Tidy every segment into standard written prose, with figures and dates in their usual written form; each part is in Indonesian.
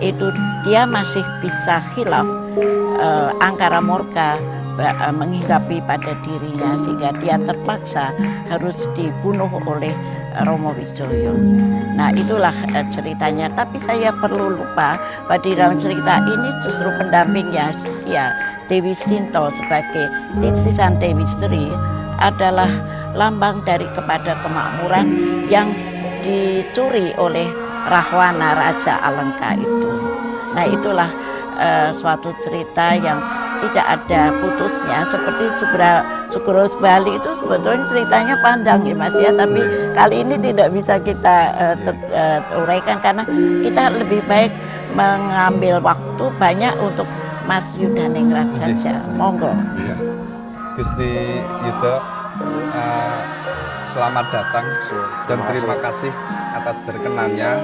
itu dia masih bisa khilaf angkara murka menghinggapi pada dirinya, sehingga dia terpaksa harus dibunuh oleh Romo Wijaya. Nah, itulah ceritanya. Tapi saya perlu lupa bahwa di dalam cerita ini justru pendampingnya setia Dewi Sinto sebagai titisan Dewi Sri adalah lambang dari kepada kemakmuran yang dicuri oleh Rahwana Raja Alengka itu. Nah, itulah suatu cerita yang tidak ada putusnya, seperti Sugro Subali itu sebetulnya ceritanya panjang ya Mas ya, tapi kali ini tidak bisa kita uraikan karena kita lebih baik mengambil waktu banyak untuk Mas Yudaningrat saja. Monggo. Gusti Yuda, selamat datang dan terima kasih atas berkenannya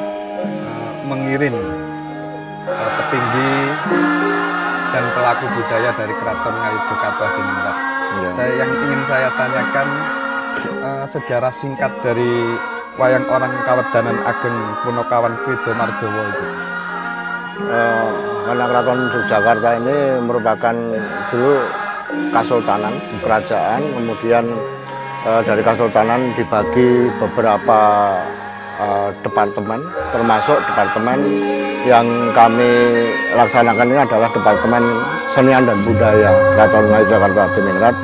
mengirim petinggi dan pelaku budaya dari Keraton Ngayogyakarta Diningrat. Yang ingin saya tanyakan sejarah singkat dari wayang orang Kawedanan Ageng Punokawan Krido Mardowo itu. Karena Keraton Yogyakarta ini merupakan dulu Kasultanan, kerajaan, kemudian dari Kasultanan dibagi beberapa departemen, termasuk departemen yang kami laksanakan ini adalah Departemen Senian dan Budaya Keraton Ngayogyakarta Diningrat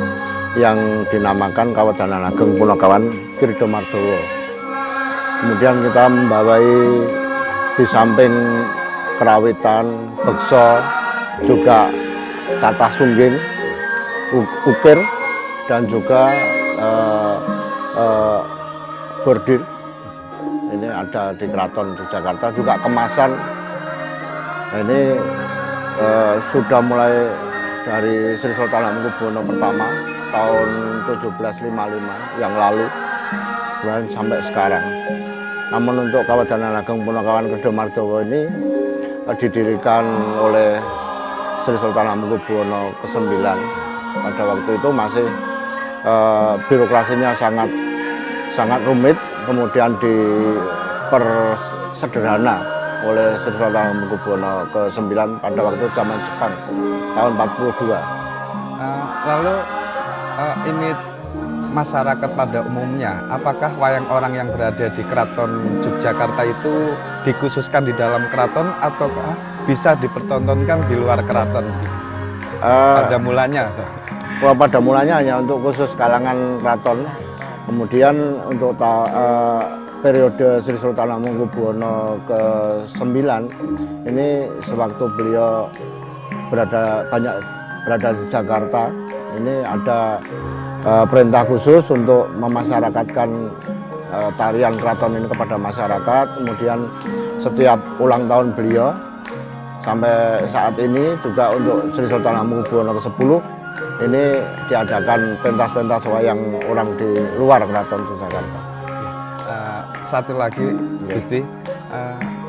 yang dinamakan Kawedanan Ageng Punokawan Krido Mardowo. Kemudian kita membawai di samping kerawitan, beksa, juga tatah sungging, ukir, dan juga bordir. Ini ada di Keraton Yogyakarta, juga kemasan. Nah, ini sudah mulai dari Sri Sultan Hamengkubuwono pertama tahun 1755 yang lalu kemudian sampai sekarang. Namun untuk Kawedanan Ageng Punokawan Krido Mardowo ini didirikan oleh Sri Sultan Hamengkubuwono ke-9. Pada waktu itu masih birokrasinya sangat rumit, kemudian dipersederhana oleh Sri Sultan Hamengkubuwono ke-9 pada waktu zaman Jepang tahun 42. Lalu ini masyarakat pada umumnya, apakah wayang orang yang berada di Keraton Yogyakarta itu dikhususkan di dalam keraton ataukah bisa dipertontonkan di luar keraton? Pada mulanya? Pada mulanya hanya untuk khusus kalangan keraton. Kemudian untuk periode Sri Sultan Hamengkubuwono ke-9 ini sewaktu beliau banyak berada di Jakarta, ini ada perintah khusus untuk memasyarakatkan tarian keraton ini kepada masyarakat. Kemudian setiap ulang tahun beliau sampai saat ini juga untuk Sri Sultan Hamengkubuwono ke-10 ini diadakan pentas-pentas wayang orang di luar Keraton Yogyakarta. Satu lagi, Gusti,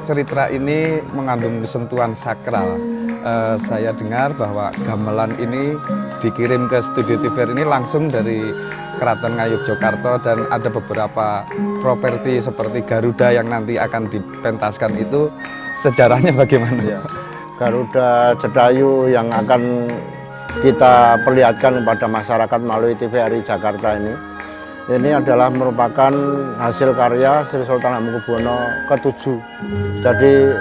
cerita ini mengandung sentuhan sakral. Saya dengar bahwa gamelan ini dikirim ke studio TVRI ini langsung dari Keraton Ngayogyakarta, dan ada beberapa properti seperti Garuda yang nanti akan dipentaskan. Itu sejarahnya bagaimana? Ya. Garuda Jetayu yang akan kita perlihatkan kepada masyarakat melalui TVRI Jakarta ini adalah merupakan hasil karya Sri Sultan Hamengkubuwono ke-7. Jadi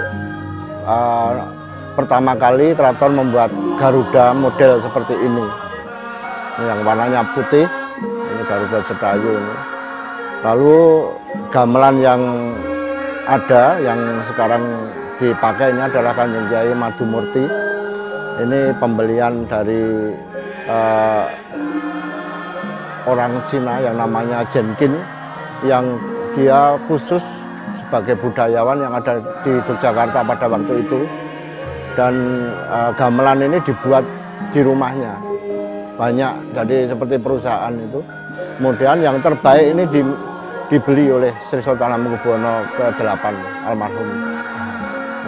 pertama kali keraton membuat Garuda model seperti ini yang warnanya putih, ini Garuda Jetayu ini. Lalu gamelan yang ada yang sekarang dipakai ini adalah Kanjeng Kyai Madumurti. Ini pembelian dari orang Cina yang namanya Jenkin, yang dia khusus sebagai budayawan yang ada di Yogyakarta pada waktu itu. Dan gamelan ini dibuat di rumahnya banyak, jadi seperti perusahaan itu. Kemudian yang terbaik ini dibeli oleh Sri Sultan Hamengkubuwono ke-8 almarhum.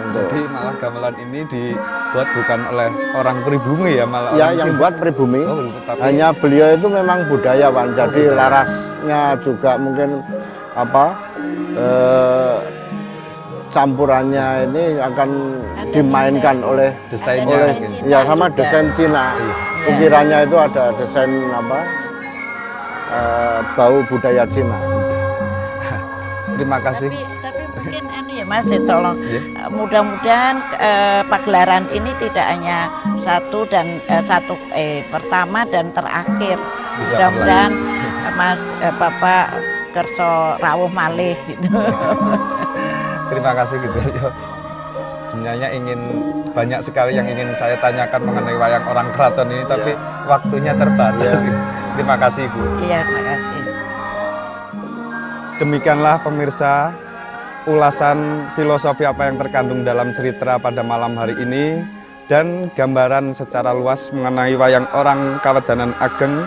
Jadi malah gamelan ini dibuat bukan oleh orang pribumi ya, malah ya yang buat pribumi. Tapi hanya beliau itu memang budayawan, jadi larasnya juga mungkin campurannya ini akan Ada dimainkan desain. oleh Desainnya oleh mungkin. ya sama Juga. desain Cina. Ukirannya itu ada desain apa? Bau budaya Cina. Terima kasih. Tapi mungkin ya Mas, tolong Ya. mudah-mudahan pagelaran ini tidak hanya satu pertama dan terakhir. Bisa Mudah-mudahan Mas Bapak kerso rawuh malih gitu. Terima kasih gitu ya. Sebenarnya banyak sekali yang ingin saya tanyakan mengenai wayang orang keraton ini, tapi waktunya terbatas. Terima kasih Ibu. Iya, makasih. Demikianlah pemirsa ulasan filosofi apa yang terkandung dalam cerita pada malam hari ini dan gambaran secara luas mengenai wayang orang Kawedanan Ageng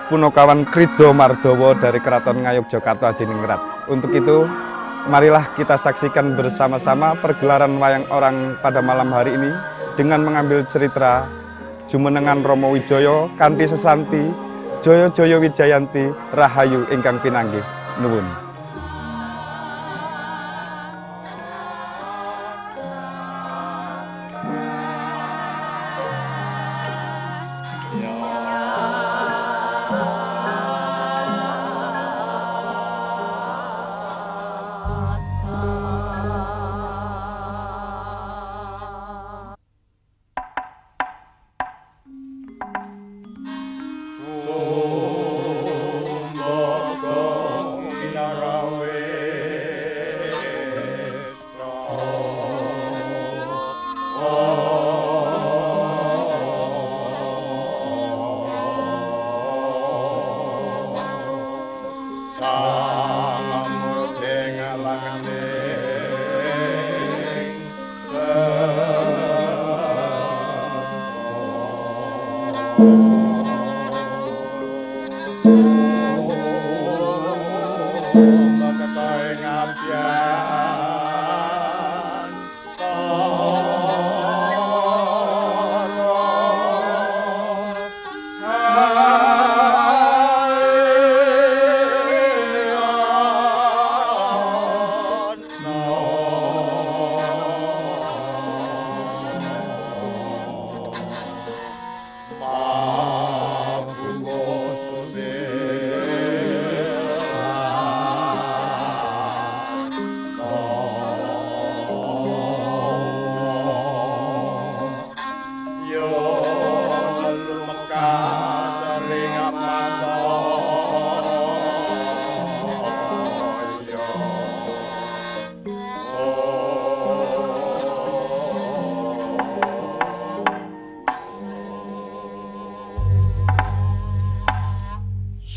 Punokawan Krido Mardowo dari Keraton Ngayogyakarta Hadiningrat. Untuk itu, marilah kita saksikan bersama-sama pergelaran wayang orang pada malam hari ini dengan mengambil cerita Jumenengan Romo Wijoyo, Kanthi Sesanti, Joyo Joyo Wijayanti, Rahayu ingkang pinanggih. Nuwun.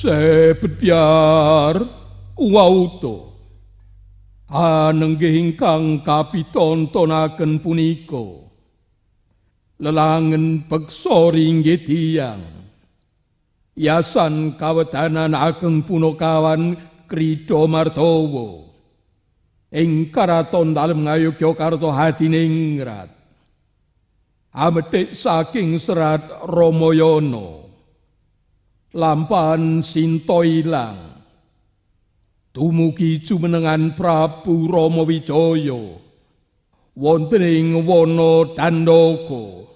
Sepetyar wauto anenggih ingkang kapitontonaken punika lelangen beksa inggih tiyang Yayasan Kawedanan Ageng Punokawan Krido Mardowo ing Karaton Dalem Ngayogyakarta Hadiningrat amethik saking serat Ramayana lampahan Sinta ilang dumugi jumenengan Prabu Rama Wijaya wonten ing wana Dandaka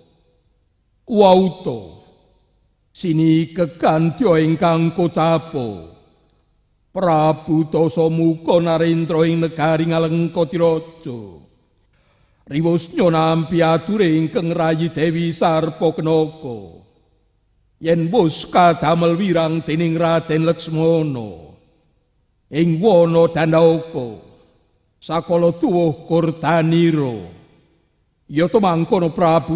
wauta sini kegantya ingkang kocapa Prabu Dasamuka Narendra ing negari Ngalengkatiraja riwusnya nampi ature ingkang rayi Dewi Sarpakenaka yen wus kadamel wirang dening Raden Laksmana ing wana Dandaka sakala tuwuh Kurtanira ya tumangkono Prabu